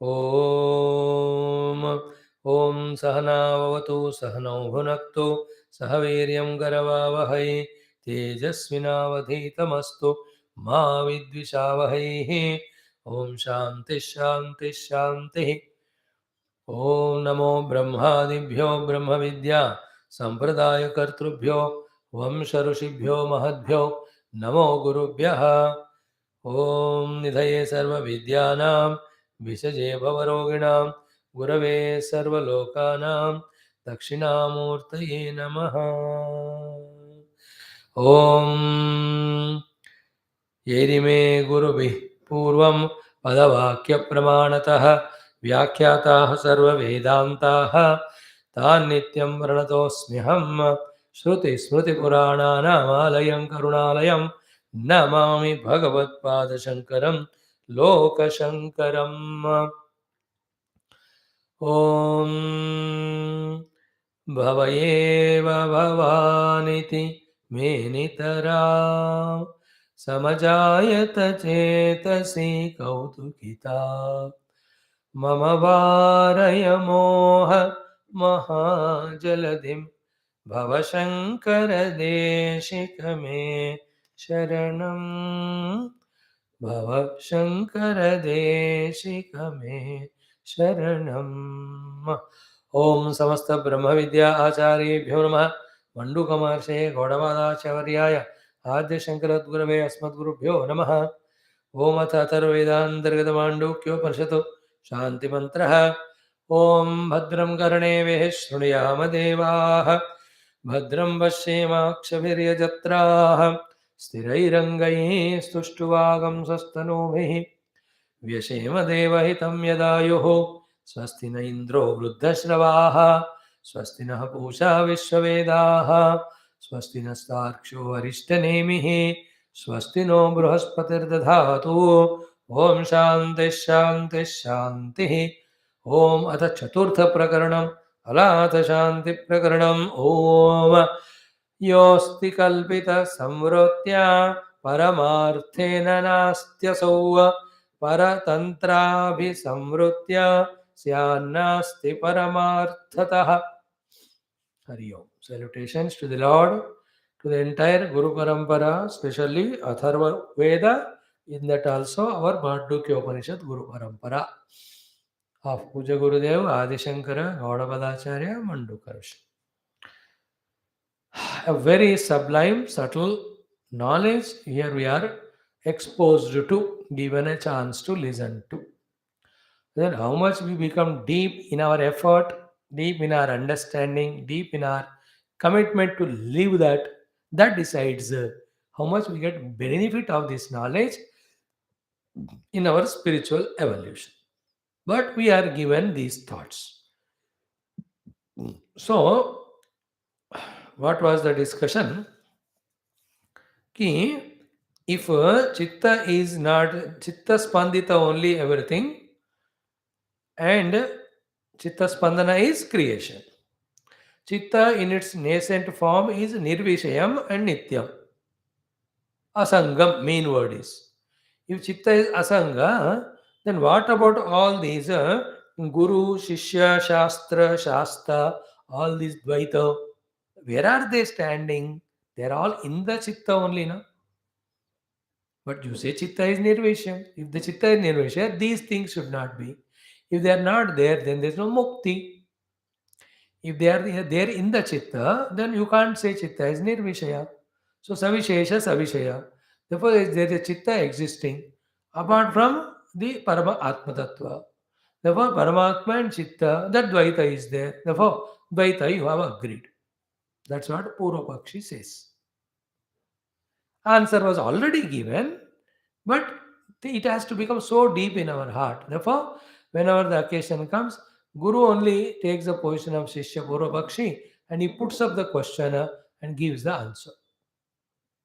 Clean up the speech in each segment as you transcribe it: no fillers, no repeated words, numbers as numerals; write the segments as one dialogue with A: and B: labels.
A: ॐ ॐ सहनाववतु सहनौ भुनक्तु सह वीर्यं करवावहै तेजस्विनावधीतमस्तु मा विद्विषावहैः ॐ शान्तिः शान्तिः शान्तिः। ॐ नमो ब्रह्मादिभ्यो ब्रह्मविद्या सम्प्रदायकर्तृभ्यो वंश ऋषिभ्यो महद्भ्यो नमो गुरुभ्यः। ॐ निधये सर्वविद्यानां विषजे भवरोगिणां गुरवे सर्वलोकानां दक्षिणामूर्तये नमः। ॐ येरिमे गुरुभिः पूर्वं पदवाक्यप्रमाणतः व्याख्याताः सर्ववेदान्ताः तान् नित्यं प्रणतोऽस्म्यहं श्रुतिस्मृतिपुराणानामालयं करुणालयं नमामि भगवत्पादशङ्करं लोकशङ्करम्। ॐ भव एव भवानिति मेनितरा समजायत चेतसि कौतुकिता मम वारय मोह महाजलधिं भवशङ्कर देशिक मे शरणं भवशङ्कर देशिक मे शरणम्। ॐ समस्त ब्रह्म विद्या आचार्येभ्यो नमः। मण्डूकमहर्षये गौडपादाचार्याय आद्यशङ्करद्गुरवे अस्मद्गुरुभ्यो नमः। ॐ अथ अथर्ववेदान्तर्गतमाण्डूक्योपनिषत् शान्तिमन्त्रः। ॐ भद्रं कर्णेभिः शृणुयाम देवाः भद्रं पश्येमाक्षभिर्यजत्राः स्थिरैरङ्गैः स्तुष्टुवागंसस्तनूभिः व्यशेम देवहितं यदायुः स्वस्ति न इन्द्रो वृद्धश्रवाः स्वस्ति नः पूषा विश्ववेदाः स्वस्ति नस्तार्क्ष्यो अरिष्टनेमिः स्वस्ति नो बृहस्पतिर्दधातु ॐ शान्तिः शान्तिः शान्तिः। ॐ अथ चतुर्थप्रकरणम् अलाथशान्तिप्रकरणम्। ॐ योऽस्ति कल्पितसंवृत्त्या परमार्थेन नास्त्यसौ परतन्त्राभिसंवृत्त्या स्यान्नास्ति परमार्थतः। Hari Om. Salutations to the Lord, to the entire Guru Parampara, especially Atharva Veda, in that also our Mandukya Upanishad Guru Parampara of Puja Gurudev, Adi Shankara, Gaudapadacharya, Mandukya. A very sublime, subtle knowledge here we are exposed to, given a chance to listen to. Then how much we become deep in our effort, deep in our understanding, deep in our commitment to live that, that decides how much we get benefit of this knowledge in our spiritual evolution. But we are given these thoughts. So, what was the discussion? Ki, if chitta is not, chitta spandita only everything, and chitta spandana is creation. Chitta in its nascent form is nirvishayam and nityam. Asangam, main word is. If chitta is asanga, then what about all these guru, shishya, shastra, shasta, all these dvaita? Where are they standing? They are all in the chitta only, na? But you say chitta is nirvisham. If the chitta is nirvisham, these things should not be. If they are not there, then there is no mukti. If they are there in the chitta, then you can't say chitta is nirvishaya. So savishesha, savishaya. Therefore, there is a chitta existing apart from the Parama Atma Tattva. Therefore, Paramatma and chitta, that Dvaita is there. Therefore, Dvaita you have agreed. That's what Purva Pakshi says. Answer was already given, but it has to become so deep in our heart. Therefore, whenever the occasion comes, Guru only takes the position of Shishya Purva Pakshi and he puts up the question and gives the answer.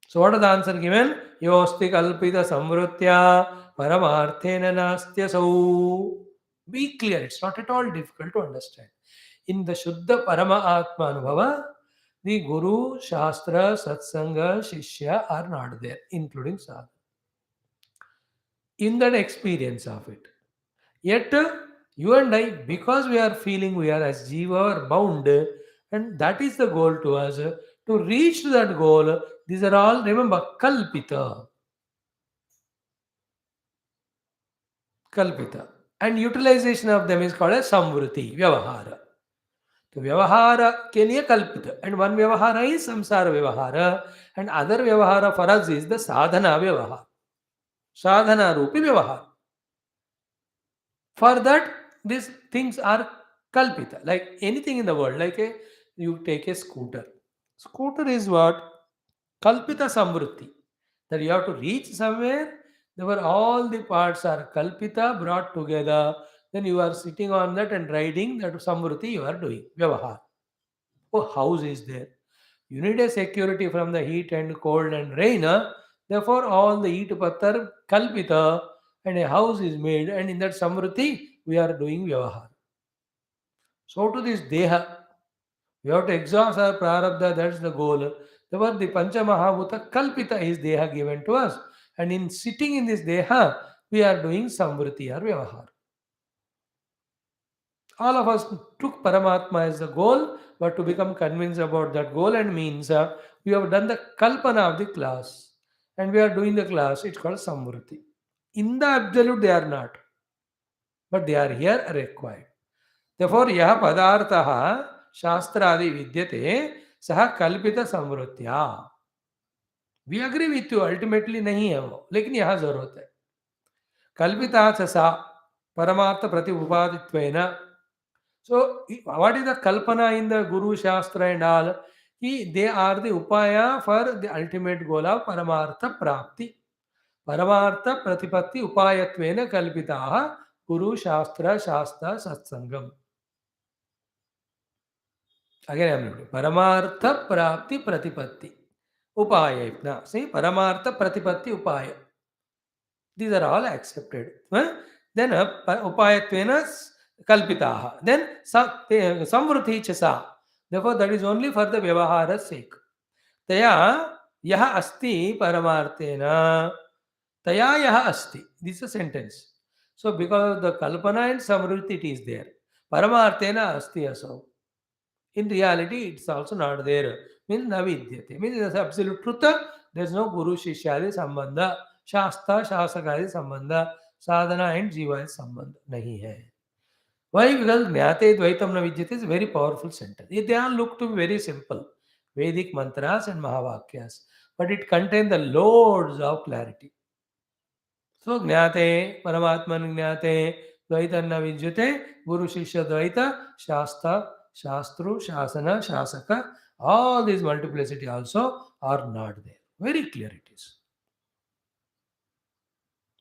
A: So, what is the answer given? Yosti kalpita samvrutya paramarthena nastyasau. Be clear, it's not at all difficult to understand. In the Shuddha Parama Atma Anubhava, the Guru, Shastra, Satsanga, Shishya are not there, including Sadhana. In that experience of it, Yet, you and I, because we are feeling we are as jiva are bound, and that is the goal to us. To reach to that goal, these are all, remember, kalpita. Kalpita. And utilization of them is called as samvruti, vyavahara. तो व्यवहार के लिए कल्पित and one व्यवहार is samsara व्यवहार and other व्यवहार for us is the sadhana व्यवहार sadhana रूपी व्यवहार. For that, these things are kalpita, like anything in the world. Like you take a scooter. Scooter is what? Kalpita samvrutti. That you have to reach somewhere, where all the parts are kalpita, brought together. Then you are sitting on that and riding that samvrutti you are doing. Vyavahar. Oh, house is there. You need a security from the heat and cold and rain. Therefore, all the heat pattar kalpita and a house is made, and in that samruti we are doing vyavahar. So to this deha, we have to exhaust our prarabdha, that's the goal. Therefore, the Pancha Mahabhuta kalpita is deha given to us. And in sitting in this deha, we are doing samvriti or vyavahar. All of us took Paramatma as the goal, but to become convinced about that goal and means, we have done the kalpana of the class. And we are doing the class, it's called samvriti. In the absolute, they are not, but they are here required. Therefore, यह पदार्थः शास्त्रादि विद्यते सह कल्पित संवृत्त्या. We agree with you, ultimately नहीं है वो, लेकिन यहाँ जरूरत है. कल्पिता च सा परमार्थ प्रति उपादित्वेन. So, what is the kalpana in the Guru Shastra and all? They are the upaya for the ultimate goal of Paramartha Prapti. Paramartha Pratipatti Upayatvena Kalpitaha Guru Shastra Shastra Satsangam. Again, I am reading. Paramartha Prapti Pratipatti Upaya. Now, see, Paramartha Pratipatti Upaya. These are all accepted. Then Upayatvena Kalpitaha. Then Samvruti Chasa. Therefore, that is only for the Vyavahara's sake. Taya Yaha Asti Paramartena. Taya Yaha Asti. This is a sentence. So, because of the Kalpana and Samvruti, it is there. Paramartena Asti Asau. In reality, it's also not there. Means navidyate. Means it's absolute truth. There is no Guru Shishyadi Sambandha. Shastra Shasakadi Sambandha. Sadhana and Jiva Sambandha. Nahi hai. Why? Because Jnate Dvaitam Navidyate is a very powerful sentence. They all look to be very simple. Vedic mantras and Mahavakyas. But it contains the loads of clarity. So Jnate, Paramatman Jnate, Dvaita Navidyate, Guru Shishya Dvaita, Shastra, Shastru, Shasana, Shasaka, all these multiplicity also are not there. Very clear it is.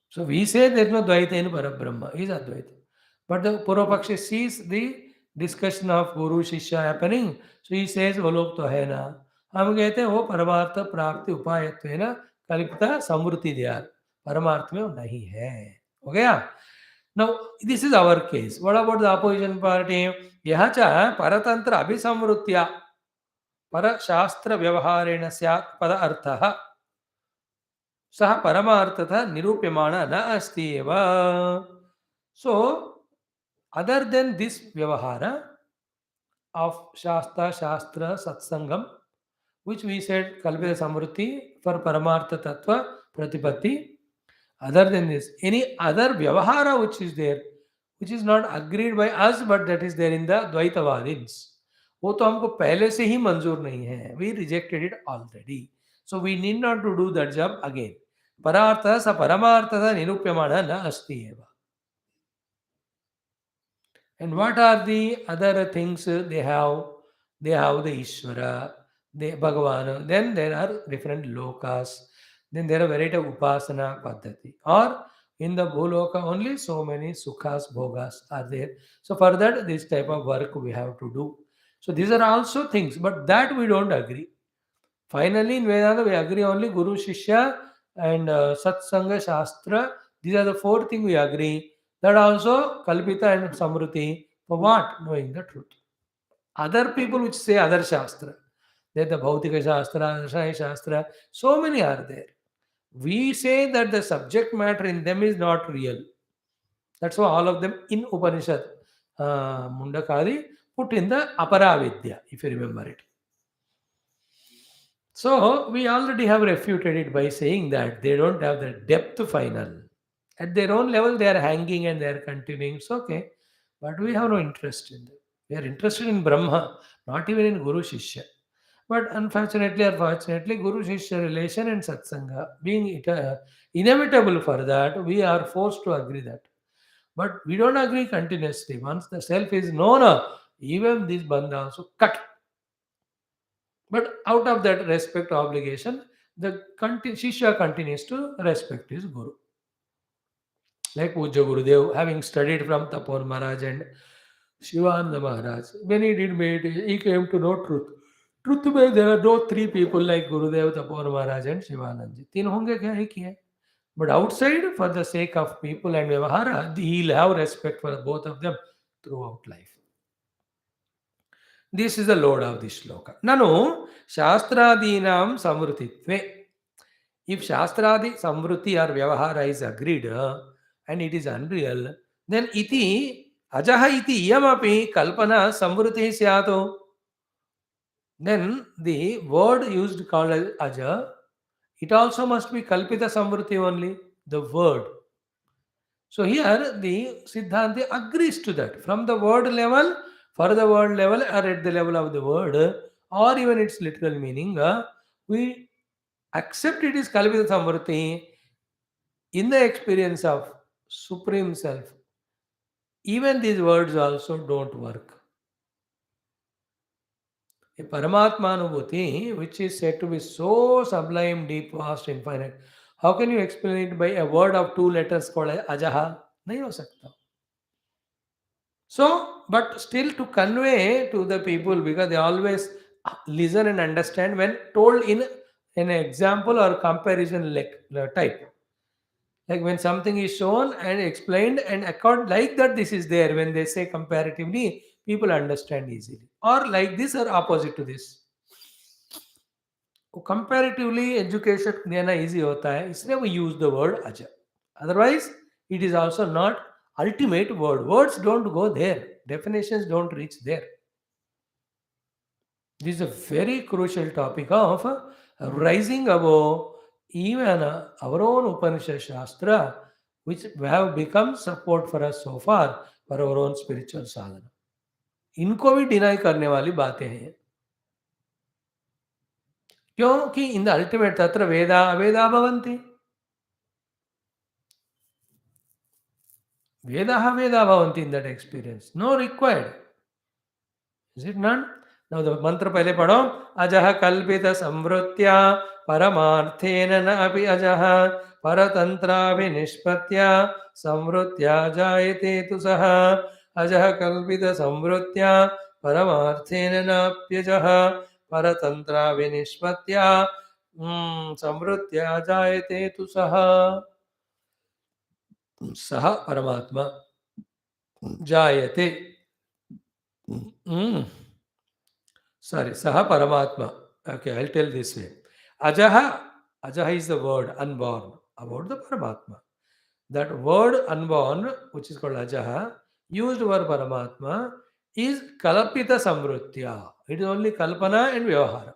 A: So we say there is no Dvaita in Parabrahma, he is Advaita. But the Purvapakshi sees the discussion of Guru Shishya happening, so he says, वो लोग तो है ना. हम कहते हैं वो परमार्थ प्राप्ति उपायत्वेन कल्पिता समृद्धि दियार. परमार्थ में वो नहीं है. हो गया? Now, this is our case. What about the opposition party? यह च परतंत्र अभिसंवृत्या परशास्त्र व्यवहारेण स्यात् पद अर्थः सह परमार्थतः निरूप्यमाण न अस्ति एव. So, other than this vyavahara of Shastra, Shastra, Satsangam, which we said Kalpita Samvruti for Paramartha Tattva Pratipatti, other than this, any other vyavahara which is there, which is not agreed by us, but that is there in the Dvaitavadins, वो तो हमको पहले से ही मंजूर नहीं है. We rejected it already. So we need not to do that job again. परार्थः स परमार्थः निरूप्यमाणः न अस्ति एव. And what are the other things they have? They have the Ishvara, the Bhagavan. Then there are different lokas. Then there are variety of upasana paddhati. Or in the Bhuloka only so many sukhas, bhogas are there. So for that, this type of work we have to do. So these are also things, but that we don't agree. Finally, in Vedanta, we agree only Guru Shishya and Satsanga Shastra. These are the four things we agree. That also Kalpita and Samruti. For what? Knowing the truth. Other people which say other Shastra, they the Bhautika Shastra, Rasai Shastra, so many are there. We say that the subject matter in them is not real. That's why all of them in Upanishad, Mundakari, put in the Aparavidya, if you remember it. So we already have refuted it by saying that they don't have the depth final. At their own level, they are hanging and they are continuing. It's okay. But we have no interest in them. We are interested in Brahma, not even in Guru Shishya. But unfortunately or fortunately, Guru Shishya relation and Satsanga being inevitable for that, we are forced to agree that. But we don't agree continuously. Once the self is known, even this bandha also cut. But out of that respect obligation, the Shishya continues to respect his Guru. Like Puja Gurudev, having studied from Tapon Maharaj and Shivananda Maharaj, when he did meditation, he came to know truth. Truth में there are no three people like Gurudev, Tapon Maharaj and Shivanand ji. तीन होंगे क्या एक ही है. But outside, for the sake of people and Vyavahara, he'll have respect for both of them throughout life. This is the load of this shloka. Nanu Shastradinam Samrutitve. If Shastradi Samvruti or Vyavahara is agreed and it is unreal, then iti ajaha iti iyamapi kalpana samvruti syato. Then the word used called as aja, it also must be kalpita samvruti only, the word. So here the Siddhanti agrees to that. From the word level, for the word level, or at the level of the word, or even its literal meaning, we accept it is Kalpita Samvrti in the experience of Supreme Self. Even these words also don't work. A Paramatma Anubhuti, which is said to be so sublime, deep, vast, infinite, how can you explain it by a word of two letters called Ajaha? नहीं हो सकता. So, but still to convey to the people, because they always listen and understand when told in an example or comparison type. Like when something is shown and explained and account like that, this is there. When they say comparatively, people understand easily. Or like this or opposite to this. Comparatively education देना easy होता है, इसलिए we use the word aja. Otherwise, it is also not ultimate word. Words don't go there. Definitions don't reach there. This is a very crucial topic of rising above even our own Upanishad Shastra, which have become support for us so far for our own spiritual sadhana. इनको भी deny करने वाली बातें हैं, क्योंकि in the ultimate तत्र वेदा अवेदा भवन्ति. वेदाः वेदा भवन्ति in that experience. No required. Is it none? Now the mantra पहले पढ़ो. अजः कल्पित संवृत्त्या परमार्थेन न अपि अजः परतन्त्राभिनिष्पत्त्या संवृत्त्या जायते तु सः. अजः कल्पित संवृत्त्या परमार्थेन नाप्यजः परतन्त्राभिनिष्पत्त्या संवृत्त्या जायते तु सः. सः परमात्मा जायते. Sorry, Saha Paramatma. Okay, I'll tell this way. Ajaha, Ajaha is the word unborn about the Paramatma. That word unborn, which is called Ajaha, used for Paramatma, is Kalpita Samvrutya. It is only Kalpana and Vyavahara.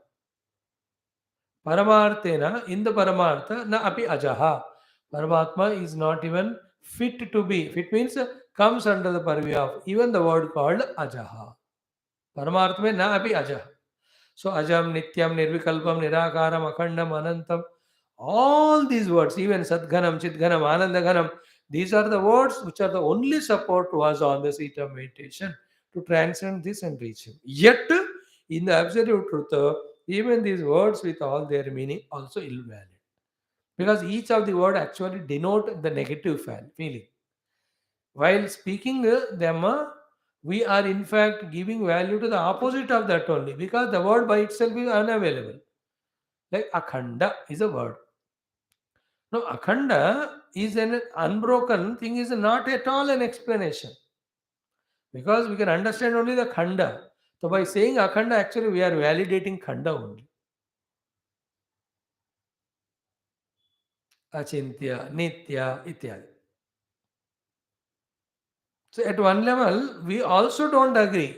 A: Paramarthena, in the Paramartha, na api Ajaha. Paramatma is not even fit to be. Fit means comes under the purview of even the word called Ajaha. Paramartha mein na api Ajaha. So Ajam, Nityam, Nirvikalpam, Nirakaram, Akhandam, Anantam, all these words, even Sadghanam, Chidghanam, Anandaghanam, these are the words which are the only support to us on the seat of meditation to transcend this and reach Him. Yet, in the absolute truth, even these words with all their meaning also invalid. Because each of the word actually denote the negative feeling. While speaking them, we are in fact giving value to the opposite of that only, because the word by itself is unavailable. Like akhanda is a word. No, akhanda is an unbroken thing, is not at all an explanation. Because we can understand only the khanda. So by saying akhanda, actually we are validating khanda only. Achintya, nitya, ityadi. So at one level, we also don't agree.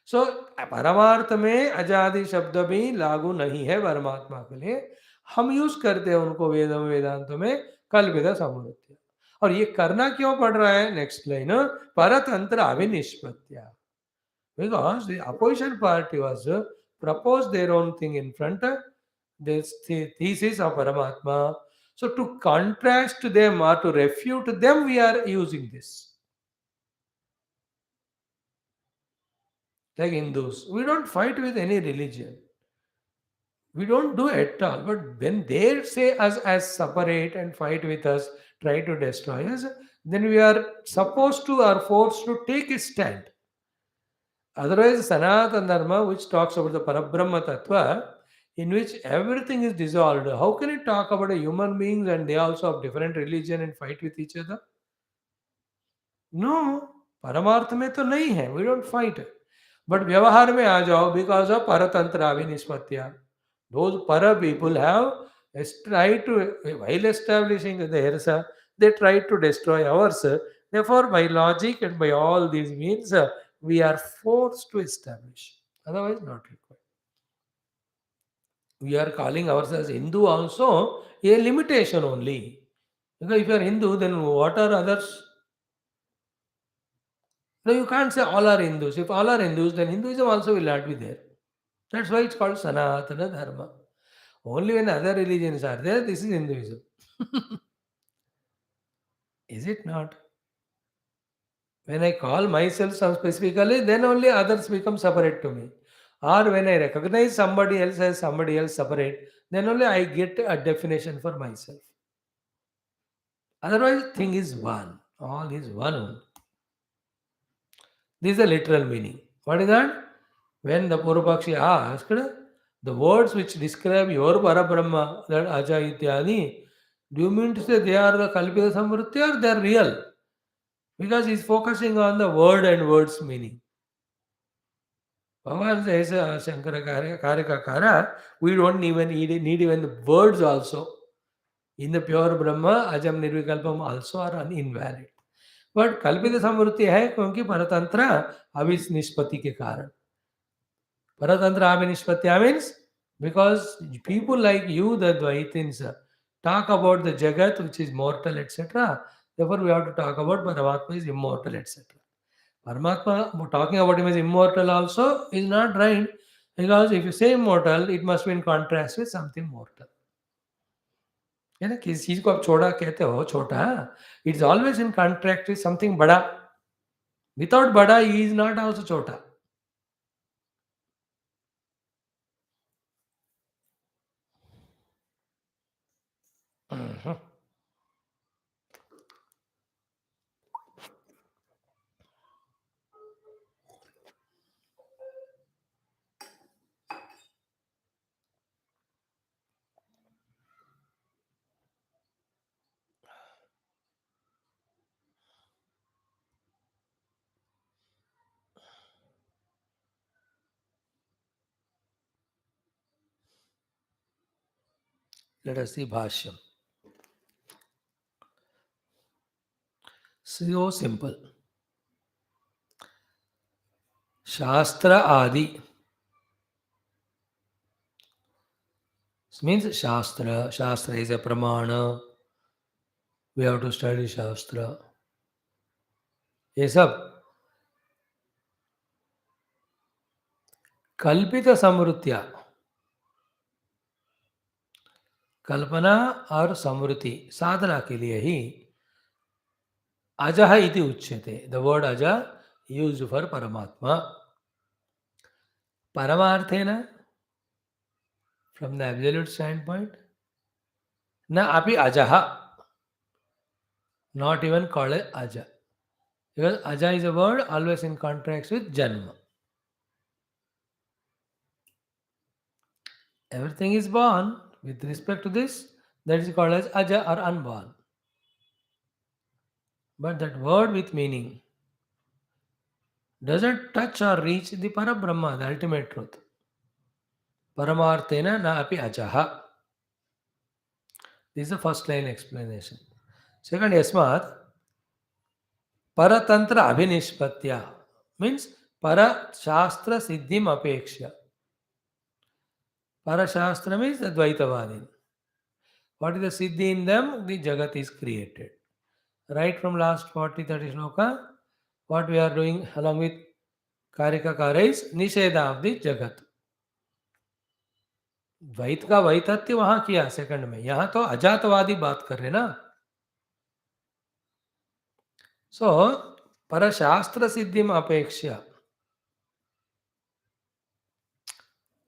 A: So परमार्थ में अजादि शब्द भी लागू नहीं है परमात्मा के लिए. हम यूज करते हैं उनको वेद में वेदांत में कल्पित समृत्य. और ये करना क्यों पड़ रहा है? नेक्स्ट लाइन, परतंत्र अविनिष्पत्या. Because the opposition party was proposed their own thing in front of this thesis of Paramatma. So to contrast them or to refute them, we are using this. Like Hindus, we don't fight with any religion. We don't do it at all. But when they say us as separate and fight with us, try to destroy us, then we are supposed to or forced to take a stand. Otherwise, Sanatana Dharma, which talks about the Parabrahma Tattva, in which everything is dissolved, how can it talk about a human beings and they also have different religion and fight with each other? No, परमार्थ में तो नहीं है. We don't fight. But व्यवहार में आ जाओ, because of परतंत्र निष्पत्तिया. Those पर people have tried to, while establishing theirs, they tried to destroy ours. Therefore, by logic and by all these means, we are forced to establish. Otherwise, not required. We are calling ourselves Hindu also a limitation only. Because if you are Hindu, then what are others? No, you can't say all are Hindus. If all are Hindus, then Hinduism also will not be there. That's why it's called Sanatana Dharma. Only when other religions are there, this is Hinduism. Is it not? When I call myself some specifically, then only others become separate to me. Or when I recognize somebody else as somebody else separate, then only I get a definition for myself. Otherwise, thing is one. All is one only. This is the literal meaning. What is that? When the Purvapakshi asked, the words which describe your Parabrahma, that Aja Ityani, do you mean to say they are the Kalpita Samvritti or they are real? Because he is focusing on the word and words meaning. Bhagavan says, Shankara Karika Kara, we don't even need even the words also. In the pure Brahma, Ajam Nirvikalpam also are invalid. But Kalpita Samvritti है क्योंकि परतंत्र अविनिष्पत्ति के कारण. Paratantra Abhinishpatya means because people like you, the Dvaitins, talk about the Jagat which is mortal, etc. Therefore, we have to talk about Paramatma is immortal, etc. Paramatma, talking about him as immortal also is not right, because if you say immortal, it must be in contrast with something mortal. है ना, किसी चीज को आप छोटा कहते हो, छोटा, it is always in contract with something बड़ा. विदाउट बड़ा ही इज नॉट आल्सो छोटा. Let us see Bhashyam. So simple. Shastra Adi means Shastra. Shastra is a Pramana. We have to study Shastra. ये सब कल्पित समृत्या, कल्पना और समृद्धि साधना के लिए ही अजः इति उच्यते. द वर्ड अजः यूज्ड फॉर परमात्मा. परमार्थेन from the absolute standpoint न अपि अजः, not even called as aja, because aja is a word always in contrast with janma. Everything is born. With respect to this, that is called as aja or unborn. But that word with meaning doesn't touch or reach the Parabrahma, the ultimate truth. Paramarthena na api ajaha. This is the first line explanation. Second, yasmat Paratantra abhinishpatya means para shastra siddhim apeksha. Parashastra means the Dvaitavadin. What is the siddhi in them? The Jagat is created. Right from last 40 30 shloka, what we are doing along with Karika Kara is Nisheda of the Jagat. द्वैत का वैतथ्य वहां किया second में, यहां तो अजातवादी बात कर रहे ना. सो परशास्त्र सिद्धिम अपेक्ष्य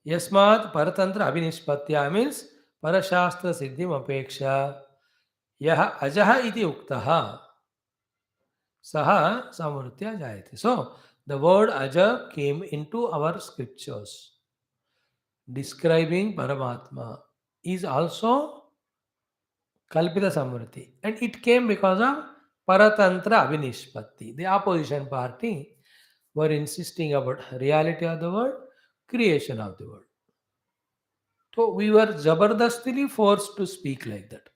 A: यस्मात् परतंत्र अभिनिष्पत्त्या मीन्स परशास्त्र सिद्धिम अपेक्षा यह अजः इति उक्तः सः समृत्या जायते. सो द वर्ड अज came into our scriptures describing Paramatma is also Kalpita Samvriti, and it came because of Paratantra Abhinishpatti. The opposition party were insisting about reality of the world, creation of the world. So we were jabardastily forced to speak like that.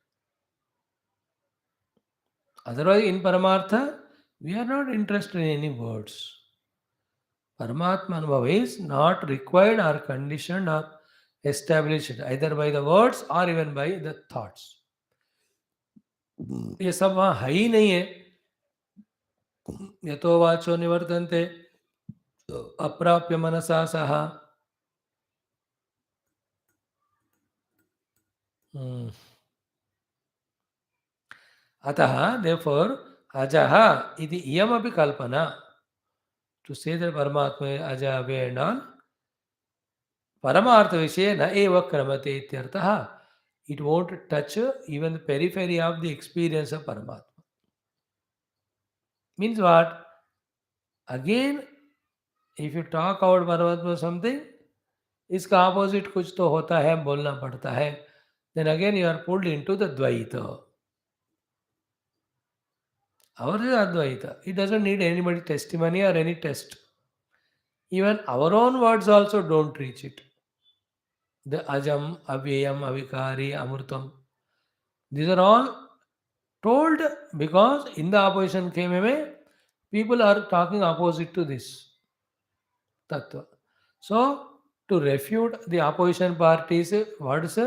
A: Otherwise, in Paramartha, we are not interested in any words. Paramatma Anubhava is not required or conditioned or established either by the words or even by the thoughts. ये सब वहाँ है ही नहीं है. यतो वाचो निवर्तन्ते अप्राप्य मनसा सह. अतः therefore अजः इति इयमपि कल्पना to say that परमात्मा अजः अव्यय and all परमार्थ विषये न एव क्रमते इत्यर्थः. It won't touch even the periphery of the experience of Paramatma. Means what? Again, if you talk about Paramatma something, इसका opposite कुछ तो होता है, बोलना पड़ता है. Then again you are pulled into the Dvaita. Ours is Advaita. It doesn't need anybody testimony or any test. Even our own words also don't reach it. The Ajam, Avyayam, Avikari, Amurtam. These are all told because in the opposition came away, people are talking opposite to this Tattva. So, to refute the opposition parties' words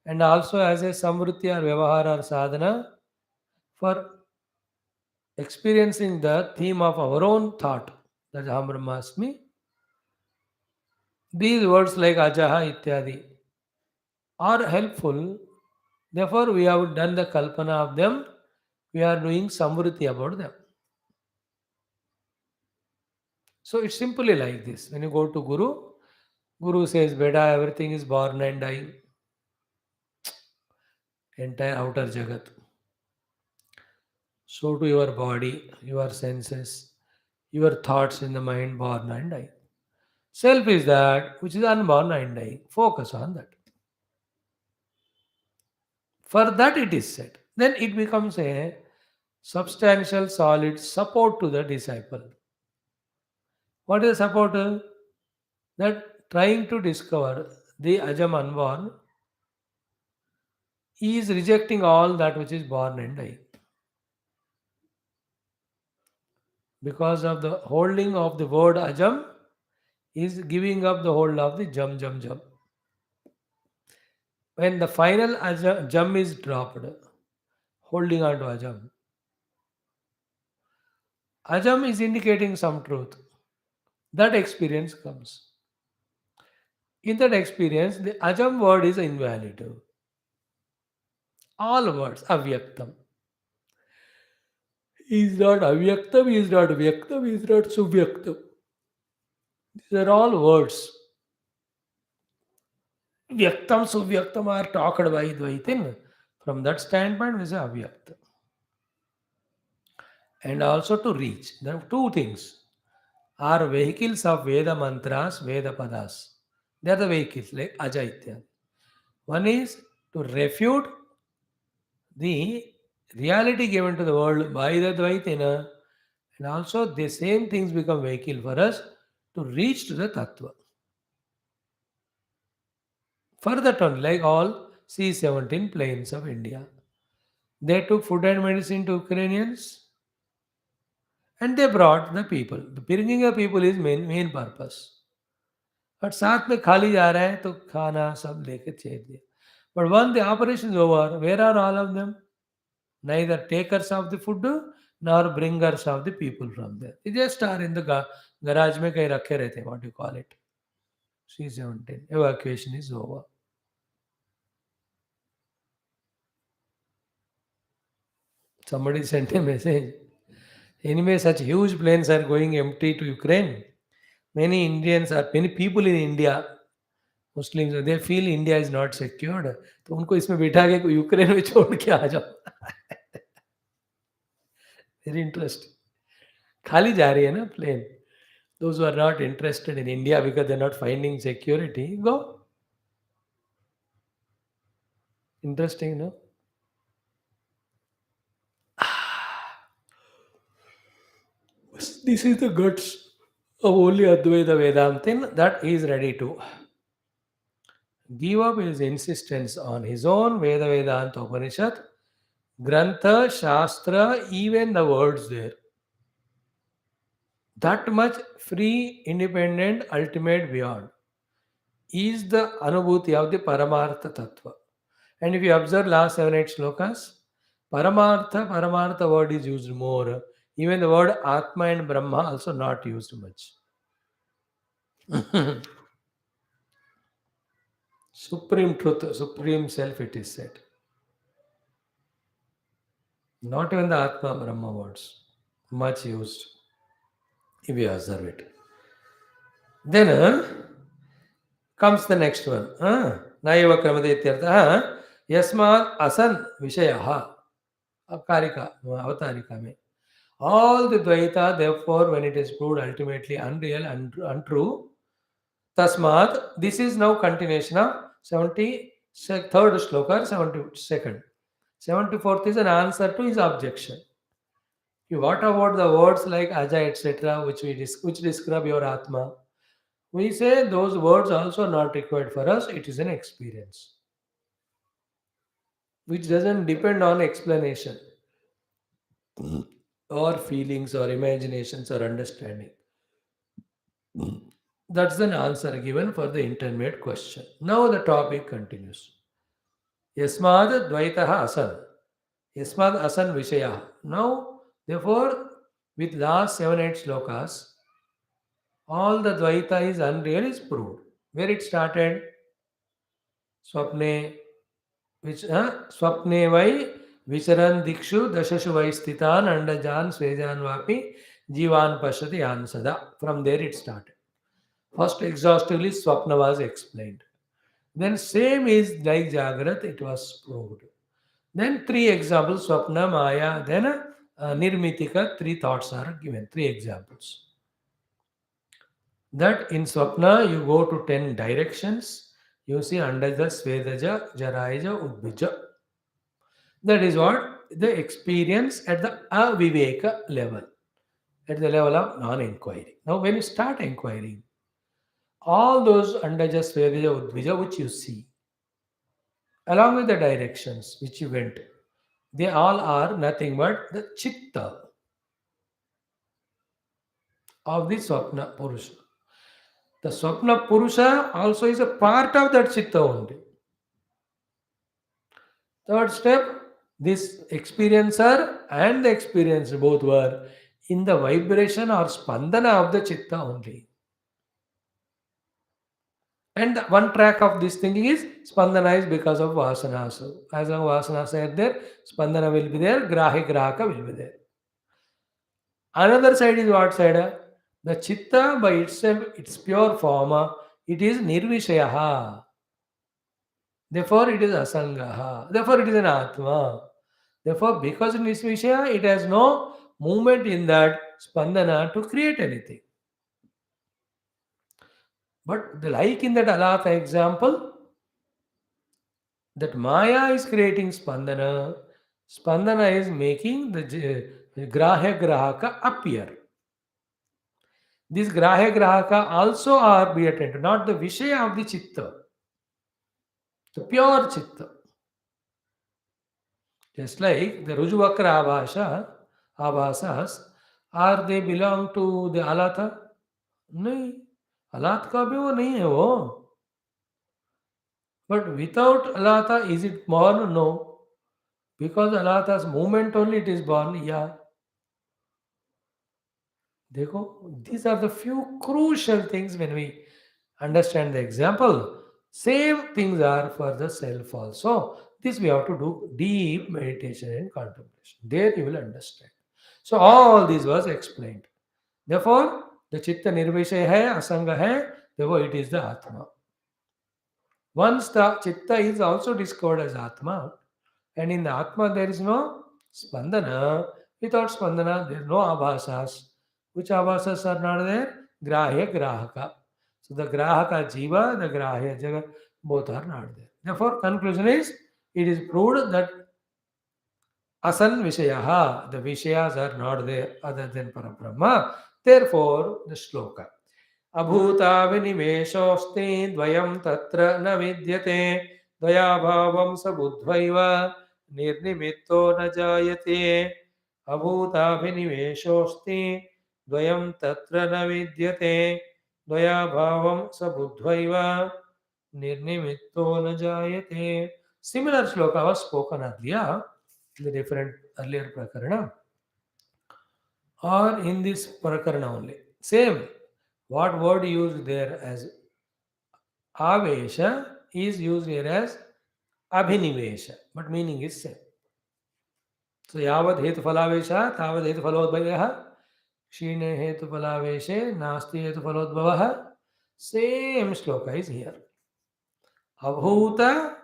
A: and also as a samvritti or vyavahara or sadhana for experiencing the theme of our own thought, that Aham Brahmasmi, these words like Ajaha ityadi are helpful. Therefore, we have done the kalpana of them. We are doing samvritti about them. So it's simply like this. When you go to Guru, Guru says, Beta, everything is born and dying. Entire outer jagat. So to your body, your senses, your thoughts in the mind, born and dying. Self is that which is unborn and dying. Focus on that. For that it is said. Then it becomes a substantial, solid support to the disciple. What is the support? That trying to discover the Ajam unborn, he is rejecting all that which is born and dying. Because of the holding of the word Ajam, he is giving up the hold of the Jam Jam Jam. When the final Jam is dropped, holding on to Ajam, Ajam is indicating some truth. That experience comes. In that experience, the Ajam word is invalid. All words, avyaktam. He is not avyaktam, he is not vyaktam, he is not suvyaktam. These are all words. Vyaktam, suvyaktam are talked by Dvaitin. From that standpoint, we say avyaktam. And also to reach. There are two things. Are vehicles of Veda mantras, Veda padas. They are the vehicles like Ajaitya. One is to refute the reality given to the world by the Dvaitina, and also the same things become vehicle for us to reach to the Tattva. For that one, like all C-17 planes of India, they took food and medicine to Ukrainians. and they brought the people. The bringing of people is main purpose. और साथ में खाली जा रहा है तो खाना सब लेके चेप दिया. But when the operation is over, where are all of them? Neither takers of the food nor bringers of the people from there. They just are in the garage में कहीं रखे रहते हैं. What do you call it? C-17. Evacuation is over. Somebody sent a message. Anyway, such huge planes are going empty to Ukraine. Many people in India, Muslims, they feel India is not secured. तो उनको इसमें बिठा के Ukraine में छोड़ के आ जाओ. Very interesting. खाली जा रही है ना plane. Those who are not interested in India because they're not finding security, go. Interesting, no? This is the guts of only Advaita Vedantin that he is ready to give up his insistence on his own Veda Vedanta Upanishad, Grantha, Shastra, even the words there. That much free, independent, ultimate beyond is the Anubhuti of the Paramartha Tattva. And if you observe last 7-8 slokas, Paramartha word is used more. Even the word Atma and Brahma also not used much. Supreme truth, supreme self, it is said. Not even the Atma Brahma words, much used, if you observe it. Then comes the next one. Nayava Kramade Ityartha Yasmat Asan Vishayaha. Karika, Avatarika mein. All the Dvaita, therefore, when it is proved ultimately unreal and untrue, Tasmat, this is now continuation of 73rd shloka, 72nd. 74th is an answer to his objection. What about the words like Aja, etc., which describe your Atma? We say those words also not required for us, it is an experience, which doesn't depend on explanation or feelings or imaginations or understanding. That's an answer given for the intermediate question. Now the topic continues. Yasmad Dvaitaha Asan. Yasmad Asan Vishaya. Now, therefore, with last 7-8 slokas, all the Dvaita is unreal is proved. Where it started? Swapne, Swapne vai Vicharan Dikshu Dashashu vai Sthitan Andajan Svejan Vapi Jivan Pashati Ansada. From there it started. First exhaustively Swapna was explained. Then same is like Jagrat, it was proved. Then three examples, Swapna, Maya, then Nirmitika, three thoughts are given, three examples. That in Swapna you go to 10 directions, you see Andaja, Svedaja, Jaraja, Udbija. That is what the experience at the Aviveka level, at the level of non-inquiry. Now when you start inquiring, all those Andaja, Svedaja, Udbija which you see, along with the directions which you went, they all are nothing but the chitta of the Swapna Purusha. The Swapna Purusha also is a part of that chitta only. Third step, this experiencer and the experiencer both were in the vibration or spandana of the chitta only. And one track of this thinking is spandana is because of vasana. So as long vasana said there, spandana will be there, grahi grahaka will be there. Another side is what side? The chitta by itself, its pure form, it is nirvishayaha. Therefore, it is asangaha. Therefore, it is an atma. Therefore, because it is vishaya, it has no movement in that spandana to create anything. But like in that Alatha example, that Maya is creating spandana. Spandana is making the grahya grahaka appear. This grahya grahaka also are be attended, not the vishaya of the chitta, the pure chitta. Just like the Rujuvakra Abhasas are they belong to the अलाथा? नहीं, अलाथ का भी वो नहीं है वो. But without alatha, is it born? No. Because alatha's movement only it is born. Yeah. देखो, these are the few crucial things when we understand the example. Same things are for the self also. This we have to do deep meditation and contemplation. There you will understand. So all this was explained. Therefore, the chitta nirvishaya hai, asanga hai, therefore it is the Atma. Once the chitta is also discovered as Atma, and in the Atma there is no spandana. Without spandana, there is no abhasas. Which abhasas are not there? Grahya, grahaka. So the grahaka jiva, the grahya jagat, both are not there. Therefore, conclusion is, it is proved that asan vishayaha, the vishayas are not there other than Parabrahma. Therefore, the shloka. अभूताविनिवेशोऽस्ति द्वयं तत्र न विद्यते द्वयाभावं स बुद्ध्वैव निर्निमित्तो न जायते अभूताभिनिवेशोऽस्ति द्वयं तत्र न विद्यते द्वयाभावं स बुद्ध्वैव निर्निमित्तो न जायते. Similar shloka was spoken earlier in the different earlier prakarana or in this prakarana only. Same. What word used there as avesha is used here as abhinivesha, but meaning is same. So yavad hetu phalavesha, tavad hetu phalodbhavah, kshine hetu phalaveshe, nasti hetu phalodbhavah. Same shloka is here. Abhuta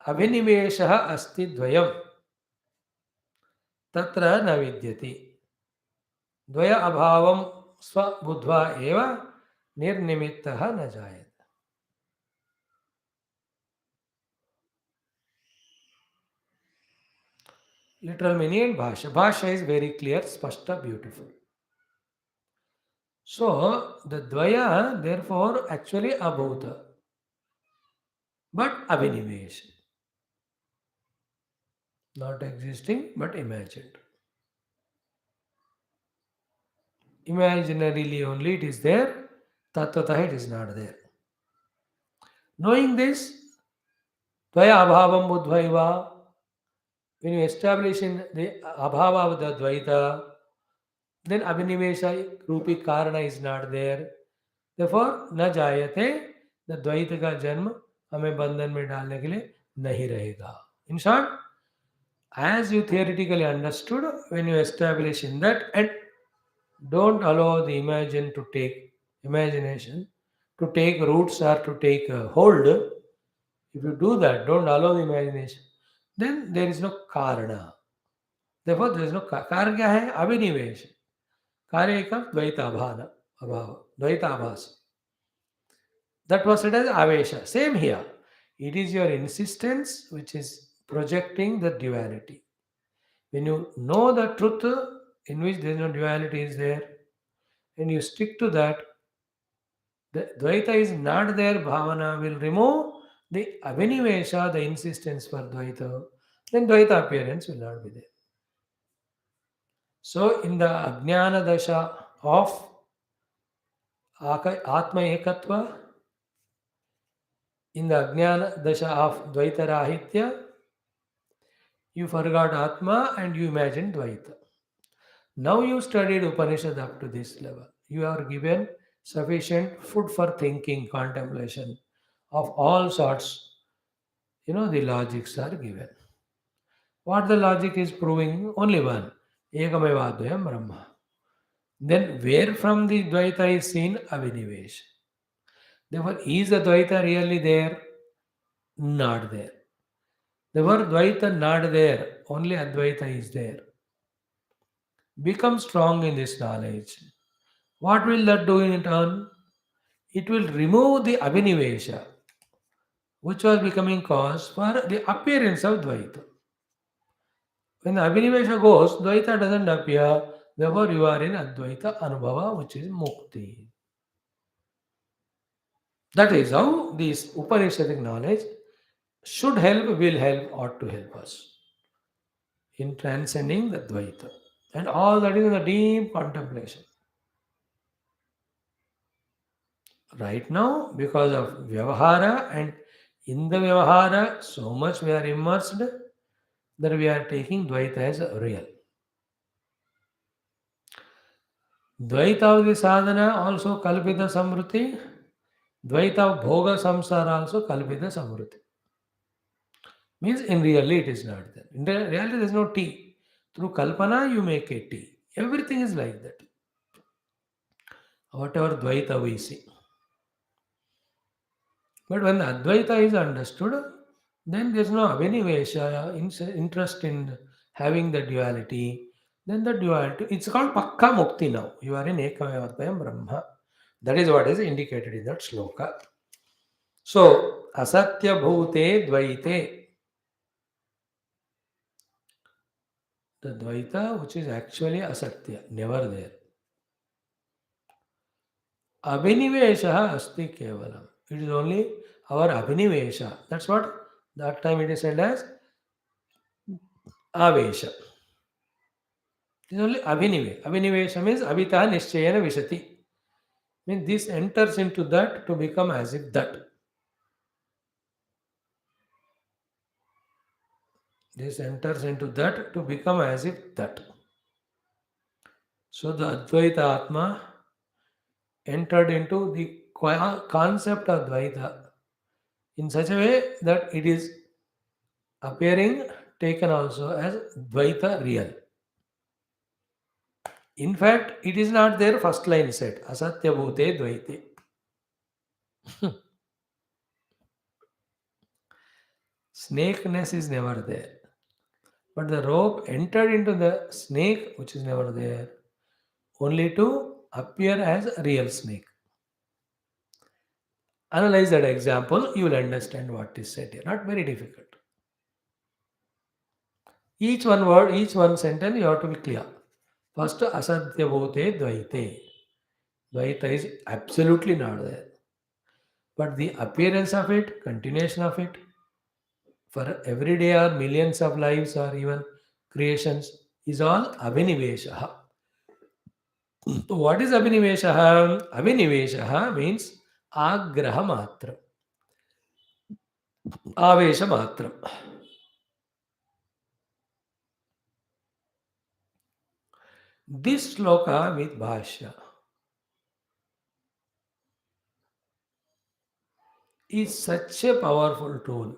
A: abhinivesha asti dvayam tatra na vidyati. द्वय अभावम स्वबुद्ध्वा एव निर्निमित्तः न जायते. Literal meaning and bhasha. Bhasha is very clear, spashta, beautiful. So the dvaya therefore actually abhuta, but abhinivesh, not existing but imagined. Imaginarily only it is there, tattvataha it is not there. Knowing this, dvaya abhavam buddhvaiva, when you establish in the abhava of the dvaita, then abhinivesha rupi karana is not there. Therefore न जायते, the द्वैत का जन्म हमें बंधन में डालने के लिए नहीं रहेगा. In short, as you theoretically understood, when you establish in that and don't allow the imagination to take roots or to take hold. If you do that, don't allow the imagination, then there is no karana. Therefore, there is no कारण क्या है? अभिनिवेश. कार्य का द्वैताभाव, अभाव, द्वैताभास. That was said as avesha. Same here. It is your insistence which is projecting the duality. When you know the truth in which there is no duality is there, and you stick to that, the Dvaita is not there, Bhavana will remove the Abhinivesha, the insistence for Dvaita, then Dvaita appearance will not be there. So, in the Ajnana Dasha of Atma Ekatva, in the Ajnana Dasha of Dvaita Rahitya, you forgot Atma and you imagined Dvaita. Now you studied Upanishad up to this level. You are given sufficient food for thinking, contemplation of all sorts. The logics are given. What the logic is proving? Only one. Ekameva Advayam Brahma. Then where from the Dvaita is seen? Abhinivesh. Therefore, is the Dvaita really there? Not there. Therefore, Dvaita not there. Only Advaita is there. Become strong in this knowledge. What will that do in turn? It will remove the Abhinivesha, which was becoming cause for the appearance of Dvaita. When the Abhinivesha goes, Dvaita doesn't appear, therefore you are in Advaita Anubhava, which is Mukti. That is how this Upanishadic knowledge should help, will help, ought to help us in transcending the Dvaita. And all that is in the deep contemplation. Right now, because of Vyavahara, and in the Vyavahara, so much we are immersed that we are taking Dvaita as real. Dvaita sadhana also kalpita samruti. Dvaita bhoga samsara also kalpita samruti. Means in reality it is not there. In reality there is no tea. Through kalpana you make a tea. Everything is like that. Whatever Dvaita we see. But when the Advaita is understood, then there is no Avinivesha, interest in having the duality. Then the duality, it's called Pakka Mukti now. You are in Ekavatvayam Brahma. That is what is indicated in that sloka. So, Asatya Bhute Dvaite, the Dvaita which is actually Asatya, never there. Abhinivesha asti kevalam. It is only our Abhinivesha. That's what that time it is said as Avesha. It is only Abhinive. Abhinivesha means Avita Nischayana Vishati. Means this enters into that to become as if that. This enters into that to become as if that. So the Advaita Atma entered into the concept of Dvaita in such a way that it is appearing taken also as Dvaita real. In fact, it is not there first line said, Asatya Bhute Dvaite. Snakeness is never there. But the rope entered into the snake, which is never there, only to appear as a real snake. Analyze that example, you will understand what is said here. Not very difficult. Each one word, each one sentence, you have to be clear. First, Asatya Bhute Dvaite. Dvaita is absolutely not there. But the appearance of it, continuation of it, for every day or millions of lives or even creations, is all Avinivesha. So what is Abhinivesha? Abhinivesha means Agraha Matra. Avesha Matra. This sloka with Bhashya is such a powerful tool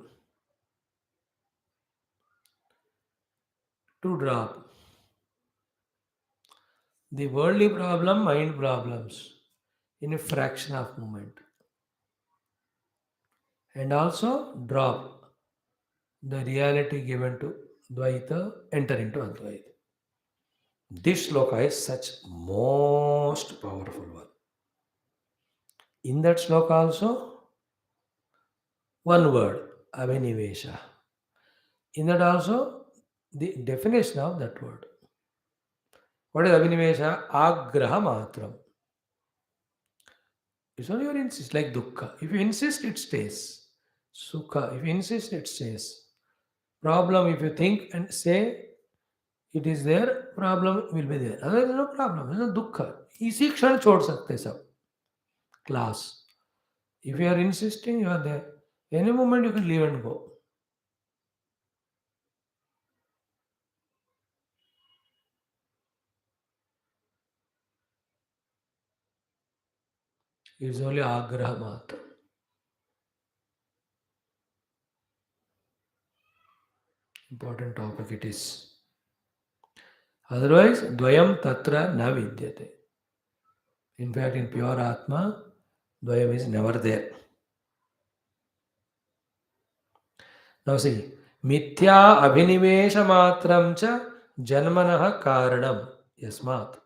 A: to drop the worldly problem, mind problems in a fraction of moment, and also drop the reality given to Dvaita, enter into Advaita. This sloka is such most powerful one. In that sloka also, one word, Avinivesha. In that also, the definition of that word. What is Abhinivesha? Agraha Matram. It's only your insist, like dukkha. If you insist, it stays. Sukha. If you insist, it stays. Problem, if you think and say it is there, problem will be there. Otherwise, no problem. There's no dukkha. इसी क्षण छोड़ सकते सब class. If you are insisting, you are there. Any moment you can leave and go. It's only agraha matra. Important topic it is. Otherwise, dvayam tatra na vidyate. In fact, in pure Atma, dvayam is never there. Now see, mithya abhinivesha matram cha janmanah karanam yasmat.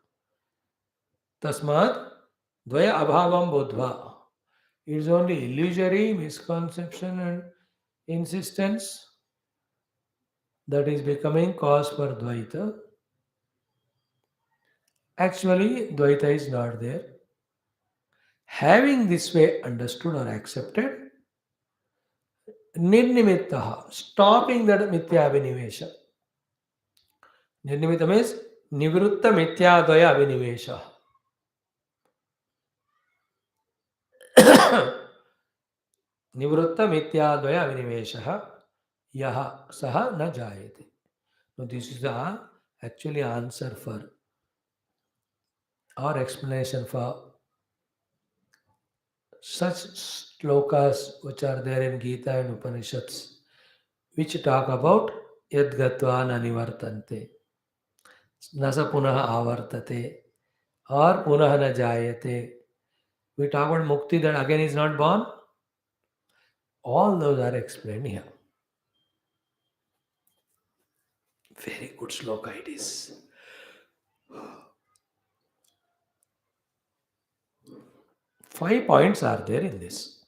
A: Tasmat dvaya abhavam bodhva. It is only illusory misconception and insistence that is becoming cause for Dvaita. Actually, Dvaita is not there. Having this way understood or accepted, nirnimittaha, stopping that mithya abhinivesha. Nirnimitta means निवृत्त मिथ्याद्वय अभिनिवेश निवृत्त मिथ्याद्वय अभिनिवेश यह सह न जायते. So this is the actually answer for or explanation for such slokas which are there in Gita and Upanishads, which talk about yadgatva na nivartante, nasa punah avartate, or punah na jayate. We talk about mukti that again is not born. All those are explained here. Very good sloka it is. 5 points are there in this.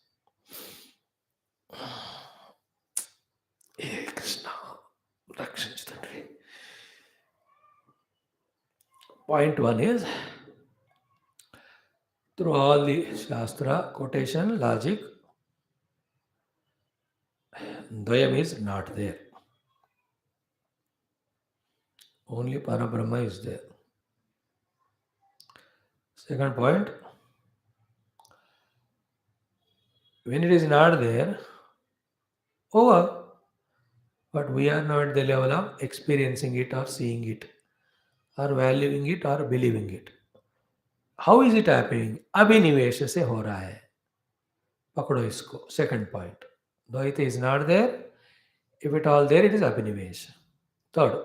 A: Hey Krishna, Rakshinchu Tandri. Point 1 is through all the Shastra, quotation, logic, Dvayam is not there. Only Parabrahma is there. Second point, when it is not there, over, but we are not at the level of experiencing it or seeing it or valuing it or believing it. How is it happening? Abhinivesh se ho raha hai. Pakdo isko. Second point. Dvaita is not there. If it all there, it is Abhinivesh. Third,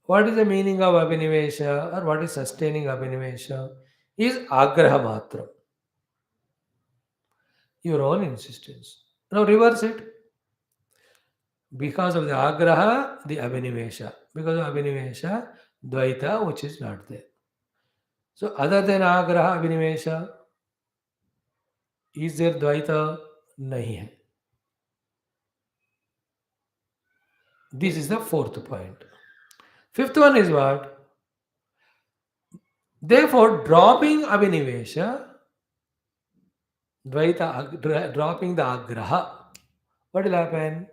A: what is the meaning of Abhinivesha or what is sustaining Abhinivesha? Is Agraha Matra. Your own insistence. Now reverse it. Because of the Agraha, the Abhinivesha. Because of Abhinivesha, Dvaita, which is not there. So other than Agraha, Abhinivesha, is there Dvaita? Nahi hai. This is the fourth point. Fifth one is what? Therefore, dropping Abhinivesha, Dvaita, dropping the Agraha, what will happen?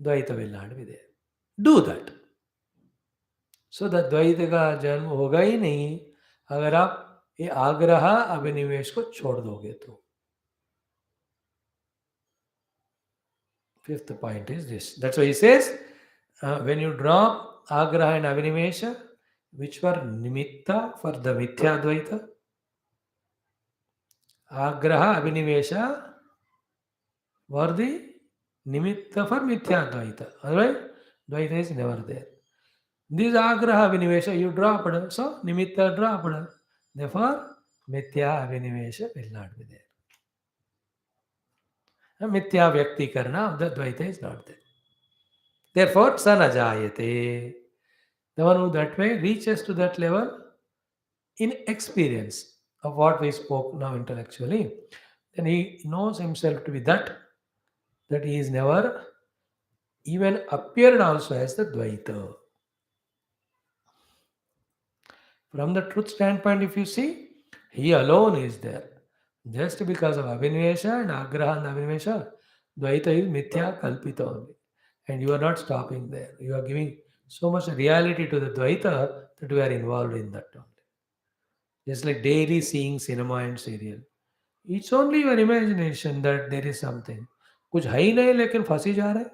A: Dvaita will not be there. Do that. So that द्वैत का जन्म होगा ही नहीं अगर आप ये आग्रह अभिनिवेश को छोड़ दोगे तो. Fifth point is this. That's why he says, when you drop agraha and avinivesha, which were nimitta for the mithya dvaita, agraha avinivesha were the nimitta for mithya dvaita. Otherwise, dvaita is never there. This agraha avinivesha you dropped, so nimitta dropped. Therefore, mithya avinivesha will not be there. Mithya vyaktikarana of the dvaita is not there. Therefore, sanajayate. The one who that way reaches to that level in experience of what we spoke now intellectually, then he knows himself to be that he is never even appeared also as the Dvaita. From the truth standpoint, if you see, he alone is there. Just because of Abhinivesha and Agraha and Abhinivesha, Dvaita is Mithya Kalpita only. And you are not stopping there. You are giving so much reality to the Dvaita that we are involved in that only. Just like daily seeing cinema and serial. It's only your imagination that there is something. कुछ है ही नहीं लेकिन फंसी जा रहे.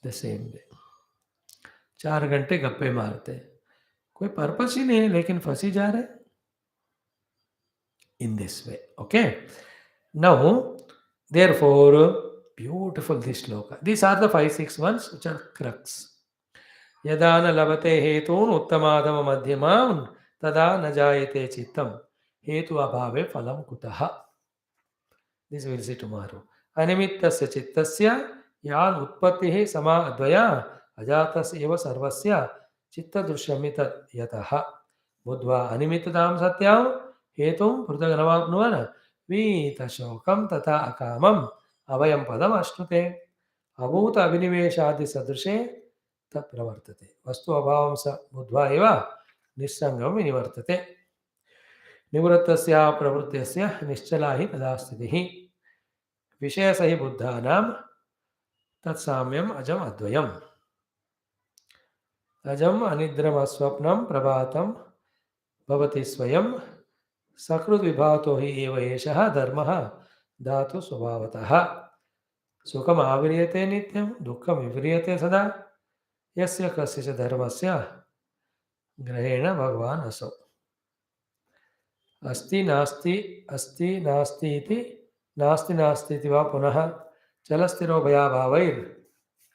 A: The same way. 4 घंटे गप्पे मारते हैं. कोई पर्पस ही नहीं है लेकिन फंसी जा रहे. In this way. Okay. Now, therefore, beautiful this sloka. These are the 5-6 ones which are crux. यदा न लभते हेतून उत्तमाधम मध्यमान् तदा न जायते चित्तम हेतु अभावे फलम कुतः. This we will see tomorrow. अनिमित्तस्य चित्तस्य यान उत्पत्तिः समा अद्वया अजातस्य एव सर्वस्य चित्तदृश्यमित यतः बुद्ध्वा अनिमित्ततां सत्यां हेतुं पृथगनवाप्नुवन् वीतशोकं तथा अकामम् अभयं पदम् अश्नुते अभूत अभिनिवेशादि सदृशे तत्प्रवर्तते वस्तु अभावं स बुद्ध्वा एव निस्संगं विनिवर्तते निवृत्तस्य प्रवृत्तस्य निश्चला हि तदा स्थितिः विषयसहि बुद्धानां तत्साम्यम् अजम् अद्वयम्. अजम् अनिद्रमस्वप्नं प्रभातं भवति स्वयं सकृद्विभातो हि एव एषः धर्मः धातु स्वभावतः सुखम् आव्रियते नित्यं दुःखं विव्रियते सदा यस्य कस्यचित् धर्मस्य ग्रहेण भगवान् असौ अस्ति नास्ति इति नास्ति नास्ति इति वा पुनः चलस्थिरो भयाभावैर्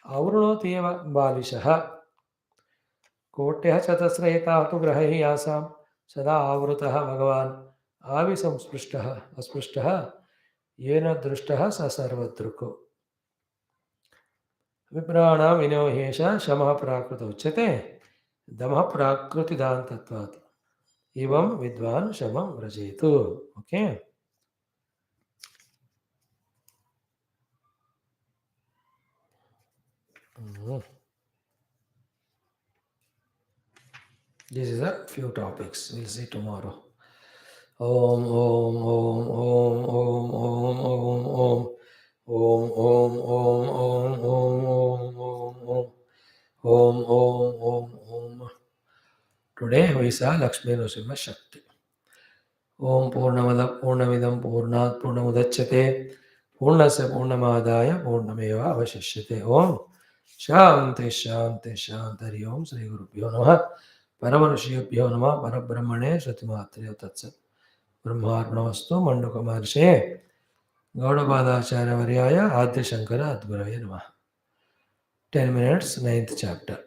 A: आवृणोति एव बालिशः कोट्यः चतस्रहिताः तु ग्रहैः यासां सदा आवृतः भगवान् आविसंस्पृष्टः अस्पृष्टः येन दृष्टः स सर्वदृक् विप्राणां विनोहेश शमः प्राकृत उच्यते दमः प्राकृतिदान्तत्वात् एवं विद्वान् शमं व्रजेतु okay This is a few topics. We'll see tomorrow. Om Om Om Om Om Om Om Om Om Om Om Om Om Om Om Om Om Om. Today we saw Lakshmi Nrsimha Shakti. Om Purnamada Purnamidam Purnat Purnamudachyate Purnasya Purnamadaya Purnameva Avashishyate. Om Shanti Shanti Shanti Hari Om Sri Gurubhyo Namah परमऋषिभ्यो नमः परब्रह्मणे श्रुतिमात्रे तत्सत् ब्रह्मार्पणमस्तु मंडूकमहर्षे गौडपादाचार्यवर्याय आद्यशंकर अद्गुरवे नमः 10 minutes 9th chapter